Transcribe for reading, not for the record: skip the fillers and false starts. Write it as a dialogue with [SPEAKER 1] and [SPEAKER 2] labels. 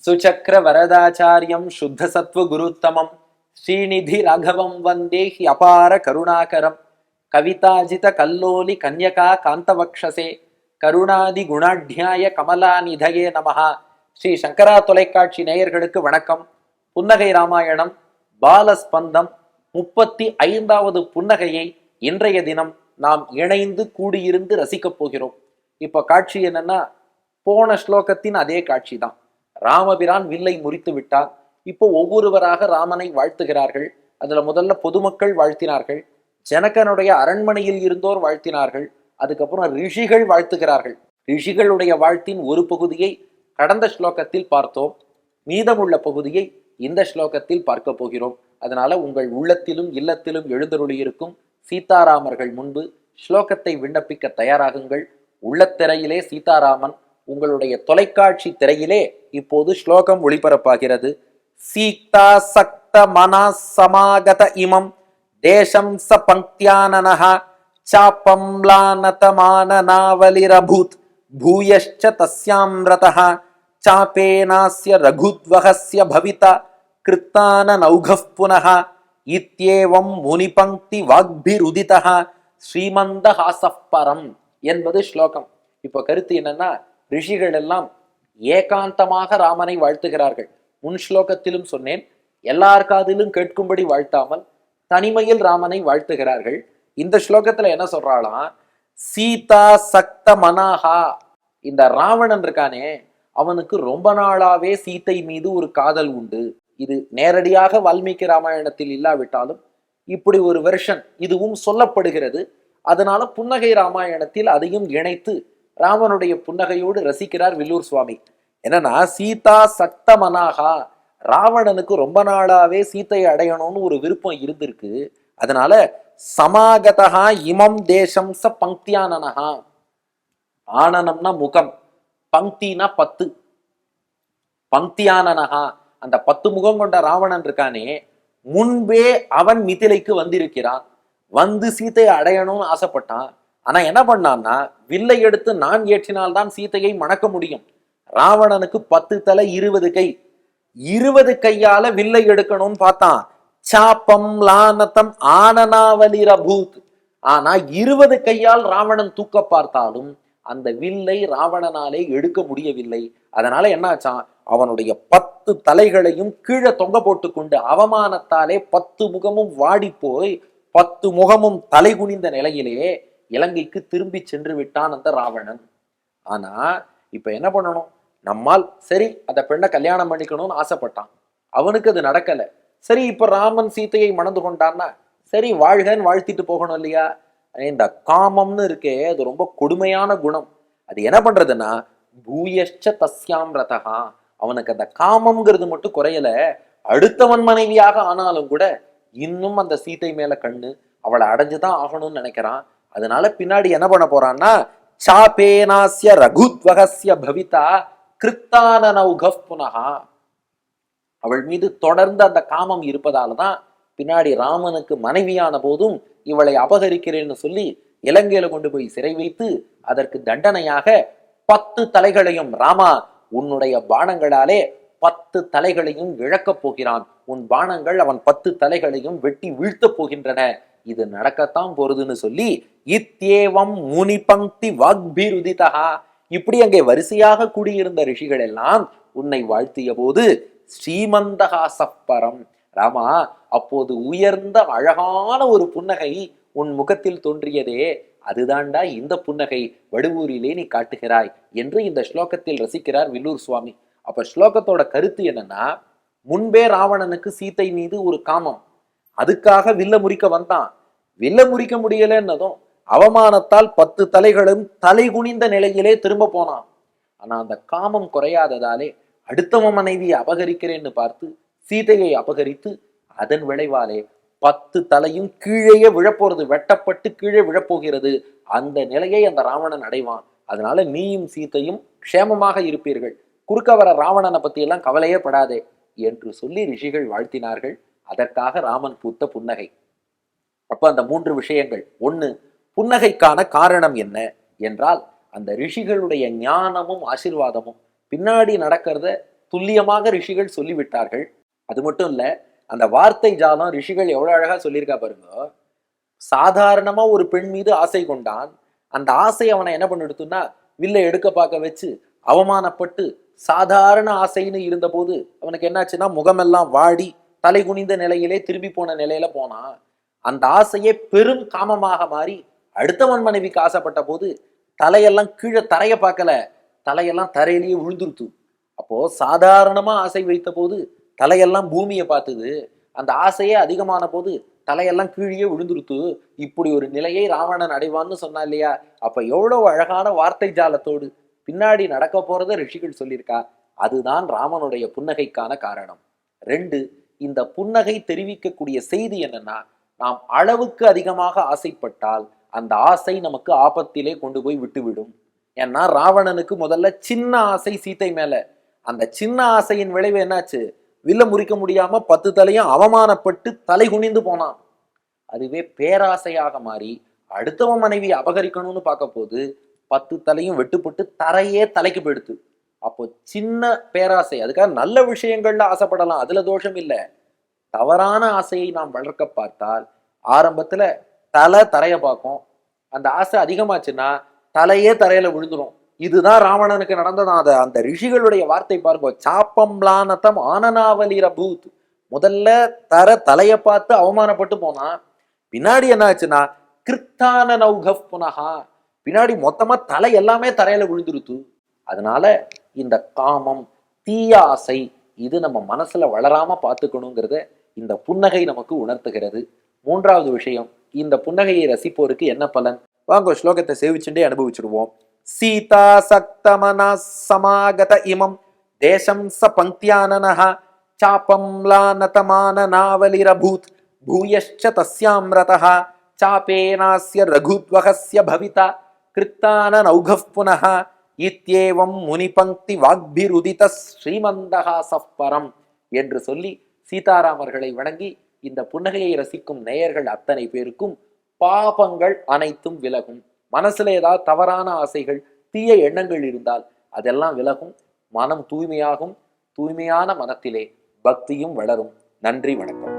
[SPEAKER 1] சுச்சக்ர வரதாச்சாரியம் சுத்த சத்வ குருத்தமம் ஸ்ரீநிதி ராகவம் வந்தே ஹி அபார கருணாகரம் கவிதாஜித கல்லோலி கன்யகா காந்தவக்ஷசே கருணாதி குணாட்யாய கமலா நிதயே நமஹா. ஸ்ரீ சங்கரா தொலைக்காட்சி நேயர்களுக்கு வணக்கம். புன்னகை ராமாயணம் பாலஸ்பந்தம் 35வது புன்னகையை இன்றைய தினம் நாம் இணைந்து கூடியிருந்து ரசிக்கப் போகிறோம். இப்ப காட்சி என்னன்னா, போன ஸ்லோகத்தின் அதே காட்சி தான். ராமபிரான் வில்லை முறித்து விட்டார். இப்போ ஒவ்வொருவராக ராமனை வாழ்த்துகிறார்கள். அதுல முதல்ல பொதுமக்கள் வாழ்த்தினார்கள், ஜனகனுடைய அரண்மனையில் இருந்தோர் வாழ்த்தினார்கள், அதுக்கப்புறம் ரிஷிகள் வாழ்த்துகிறார்கள். ரிஷிகளுடைய வாழ்த்தின் ஒரு பகுதியை கடந்த ஸ்லோகத்தில் பார்த்தோம், மீதமுள்ள பகுதியை இந்த ஸ்லோகத்தில் பார்க்க போகிறோம். அதனால உங்கள் உள்ளத்திலும் இல்லத்திலும் எழுந்தருளியிருக்கும் சீதாராமர்கள் முன்பு ஸ்லோகத்தை விண்ணப்பிக்க தயாராகுங்கள். உள்ளத்திரையிலே சீதாராமன், உங்களுடைய தொலைக்காட்சி திரையிலே இப்போது ஸ்லோகம் ஒளிபரப்பாகிறது. சீதா சக்த மனா சமாகத இமம் தேசம் ச பங்க்தியானனஹ சாபம்லானதமானநாவலிரபூத் பூயஷ்ச தஸ்யாம்ரதஹ சாபேனாஸ்ய ரகுத்வஹஸ்ய பவிதா கிருத்தான நௌகஃ புனஹ இத்யேவம் முனிபங்க்தி வாக்பிருதிதஹ ஸ்ரீமந்தஹாசஃப் பரம் என்பது ஸ்லோகம். இப்ப கருத்து என்னன்னா, ரிஷிகள் எல்லாம் ஏகாந்தமாக ராமனை வாழ்த்துகிறார்கள். முன் ஸ்லோகத்திலும் சொன்னேன், எல்லார் காதிலும் கேட்கும்படி வாழ்த்தாமல் தனிமையில் ராமனை வாழ்த்துகிறார்கள். இந்த ஸ்லோகத்துல என்ன சொல்றாளாம், சீதா சக்த மனாஹா. இந்த ராவணன் இருக்கானே, அவனுக்கு ரொம்ப நாளாவே சீத்தை மீது ஒரு காதல் உண்டு. இது நேரடியாக வால்மீகி ராமாயணத்தில் இல்லாவிட்டாலும் இப்படி ஒரு வெர்ஷன் இதுவும் சொல்லப்படுகிறது. அதனால புன்னகை ராமாயணத்தில் அதையும் இணைத்து ராமனுடைய புன்னகையோடு ரசிக்கிறார் வில்லூர் சுவாமி. என்னன்னா, சீதா சக்த மனாகா, ராவணனுக்கு ரொம்ப நாளாவே சீத்தையை அடையணும்னு ஒரு விருப்பம் இருந்திருக்கு. அதனால சமாகதா இமம் தேசம் ச பங்க்தியானனஹா. ஆனனம்னா முகம், பங்க்தினா 10, பங்க்தியானனஹா அந்த 10 முகம் கொண்ட ராவணன் இருக்கானே, முன்பே அவன் மிதிலைக்கு வந்திருக்கிறான். வந்து சீத்தையை அடையணும்னு ஆசைப்பட்டான். ஆனா என்ன பண்ணான்னா, வில்லை எடுத்து நான் ஏற்றினால்தான் சீத்தையை மணக்க முடியும். ராவணனுக்கு 10 தலை 20 கை, 20 கையால வில்லை எடுக்கணும்னு பார்த்தான். சாப்பம் லானதம் ஆனனாவலிரபூத். ஆனா 20 கையால் ராவணன் தூக்க பார்த்தாலும் அந்த வில்லை ராவணனாலே எடுக்க முடியவில்லை. அதனால என்னாச்சான், அவனுடைய 10 தலைகளையும் கீழே தொங்க போட்டு கொண்டு அவமானத்தாலே 10 முகமும் வாடி போய் 10 முகமும் தலை குனிந்த நிலையிலே இலங்கைக்கு திரும்பி சென்று விட்டான் அந்த ராவணன். ஆனா இப்ப என்ன பண்ணணும், நம்மால் சரி அந்த பெண்ணை கல்யாணம் பண்ணிக்கணும்னு ஆசைப்பட்டான், அவனுக்கு அது நடக்கல. சரி இப்ப ராமன் சீத்தையை மணந்து கொண்டான்னா சரி வாழ்கன்னு வாழ்த்திட்டு போகணும் இல்லையா. இந்த காமம்னு இருக்கே, அது ரொம்ப கொடுமையான குணம். அது என்ன பண்றதுன்னா, பூயஷ்ச தஸ்யாம் ரதஹா. அவனுக்கு அந்த காமம்ங்கிறது மட்டும் குறையல, அடுத்தவன் மனைவியாக ஆனாலும் கூட இன்னும் அந்த சீத்தை மேல கண்ணு, அவளை அடைஞ்சுதான் ஆகணும்னு நினைக்கிறான். அதனால பின்னாடி என்ன பண்ண போறான்னா, சாபேனாஸ்ய ரகுத்வஹஸ்ய பவிதா கிருத்தான நௌகஃ புனஹா. அவள் மீது தொடர்ந்து அந்த காமம் இருப்பதாலதான் பின்னாடி ராமனுக்கு மனைவியான போதும் இவளை அபகரிக்கிறேன்னு சொல்லி இலங்கையில கொண்டு போய் சிறை வைத்து அதற்கு தண்டனையாக 10 தலைகளையும், ராமா உன்னுடைய பாணங்களாலே 10 தலைகளையும் இழக்கப் போகிறான், உன் பாணங்கள் அவன் 10 தலைகளையும் வெட்டி வீழ்த்தப் போகின்றன, இது நடக்கத்தான் போறதுன்னு சொல்லி இத்யேவம் முனி பங்க்தி வாக்பிருதிதஹா. இப்படி அங்கே வரிசையாக கூடியிருந்த ரிஷிகள் எல்லாம் உன்னை வாழ்த்திய போது ஸ்ரீமந்தஹாசஃப் பரம், ராமா அப்போது உயர்ந்த அழகான ஒரு புன்னகை உன் முகத்தில் தோன்றியதே, அதுதான்டா இந்த புன்னகை வடுவூரிலே நீ காட்டுகிறாய் என்று இந்த ஸ்லோகத்தில் ரசிக்கிறார் வில்லூர் சுவாமி. அப்ப ஸ்லோகத்தோட கருத்து என்னன்னா, முன்பே ராவணனுக்கு சீத்தை மீது ஒரு காமம், அதுக்காக வில்ல முறிக்க வந்தான். வில்ல முறிக்க முடியலன்னதும் அவமானத்தால் 10 தலைகளும் தலை குனிந்த நிலையிலே திரும்ப போனான். ஆனா அந்த காமம் குறையாததாலே அடுத்தவன் மனைவியை அபகரிக்கிறேன்னு பார்த்து சீதையை அபகரித்து அதன் விளைவாலே 10 தலையும் கீழேயே விழப்போறது, வெட்டப்பட்டு கீழே விழப்போகிறது. அந்த நிலையை அந்த ராவணன் அடைவான். அதனால நீயும் சீத்தையும் க்ஷேமமாக இருப்பீர்கள், குறுக்க வர ராவணனை பத்தி எல்லாம் கவலையே படாதே என்று சொல்லி ரிஷிகள் வாழ்த்தினார்கள். அதற்காக ராமன் பூத்த புன்னகை. அப்ப அந்த 3 விஷயங்கள். 1, புன்னகைக்கான காரணம் என்ன என்றால், அந்த ரிஷிகளுடைய ஞானமும் ஆசீர்வாதமும் பின்னாடி நடக்கிறத துல்லியமாக ரிஷிகள் சொல்லிவிட்டார்கள். அது மட்டும் இல்ல, அந்த வார்த்தை ஜாலம் ரிஷிகள் எவ்வளவு அழகா சொல்லியிருக்கா பாருங்க. சாதாரணமா ஒரு பெண் மீது ஆசை கொண்டான். அந்த ஆசை அவனை என்ன பண்ணிடுத்துன்னா வில்லை எடுக்க பார்க்க வச்சு அவமானப்பட்டு சாதாரண ஆசைன்னு இருந்த போது அவனுக்கு என்னாச்சுன்னா முகமெல்லாம் வாடி தலை குனிந்த நிலையிலே திரும்பி போன நிலையில போனான். அந்த ஆசையே பெரும் காமமாக மாறி அடுத்தவன் மனைவிக்கு ஆசைப்பட்ட போது தலையெல்லாம் கீழே தரைய பார்க்கல, தலையெல்லாம் தரையிலேயே விழுந்துருத்து. அப்போ சாதாரணமா ஆசை வைத்த போது தலையெல்லாம் பூமியை பார்த்துது. அந்த ஆசையே அதிகமான போது தலையெல்லாம் கீழே விழுந்துருத்து. இப்படி ஒரு நிலையை ராவணன் அடைவான்னு சொன்னா இல்லையா? அப்ப எவ்வளவு அழகான வார்த்தை ஜாலத்தோடு பின்னாடி நடக்க போறத ரிஷிகள் சொல்லியிருக்கா. அதுதான் ராமனுடைய புன்னகைக்கான காரணம். 2, இந்த புன்னகை தெரிவிக்கக்கூடிய செய்தி என்னன்னா, நாம் அளவுக்கு அதிகமாக ஆசைப்பட்டால் அந்த ஆசை நமக்கு ஆபத்திலே கொண்டு போய் விட்டுவிடும். ஏன்னா ராவணனுக்கு முதல்ல சின்ன ஆசை சீத்தை மேல. அந்த சின்ன ஆசையின் விளைவு என்னாச்சு? வில்ல முறிக்க முடியாம 10 தலையும் அவமானப்பட்டு தலை குனிந்து போனான். அதுவே பேராசையாக மாறி அடுத்தவன் மனைவி அபகரிக்கணும்னு பார்க்க போது 10 தலையும் வெட்டுப்பட்டு தரையே தலைக்கு போயிடுத்து. அப்போ சின்ன பேராசை, அதுக்காக நல்ல விஷயங்கள்ல ஆசைப்படலாம், அதுல தோஷம் இல்லை. தவறான ஆசையை நாம் வளர்க்க பார்த்தால் ஆரம்பத்துல தரைய பார்க்கும். அந்த ஆசை அதிகமாச்சுன்னா தலையே தரையில விழுந்துரும். இதுதான் ராவணனுக்கு நடந்ததான். அந்த ரிஷிகளுடைய வார்த்தை பாருங்க. சாப்பம்லானதம் ஆனனாவலிர பூத். முதல்ல தலைய பார்த்து அவமானப்பட்டு போனா, பின்னாடி என்ன ஆச்சுன்னா கிருத்தான நௌகப் புனகா, பின்னாடி மொத்தமா தலை எல்லாமே தரையில விழுந்துருத்து. அதனால இந்த காமம், தீய ஆசை இது நம்ம மனசுல வளராம பார்த்துக்கணுங்கிறத இந்த புன்னகை நமக்கு உணர்த்துகிறது. 3வது விஷயம், இந்த புன்னகையை ரசிப்போருக்கு என்ன பலன்? வாங்க ஸ்லோகத்தை சேவிச்சுட்டே அனுபவிச்சிடுவோம். சீதா சக்தமனா சமாகத இமம் தேசம் ச பங்க்தியானனஹ சாபம்லானதமானனாவலிரபூத் பூயश्च தஸ்யாம் ரதஹ சாபேனாஸ்ய ரகுத்வஹஸ்ய பவிதா கிருத்தான நௌகஃ புனஹ இத்யேவம் முனிபங்கி வாக்பிருதித ஸ்ரீமந்தஹாசஃ பரம் என்று சொல்லி சீதாராமர்களை வணங்கி இந்த புன்னகையை ரசிக்கும் நேயர்கள் அத்தனை பேருக்கும் பாபங்கள் அனைத்தும் விலகும். மனசுல ஏதாவது தவறான ஆசைகள், தீய எண்ணங்கள் இருந்தால் அதெல்லாம் விலகும். மனம் தூய்மையாகும். தூய்மையான மனத்திலே பக்தியும் வளரும். நன்றி, வணக்கம்.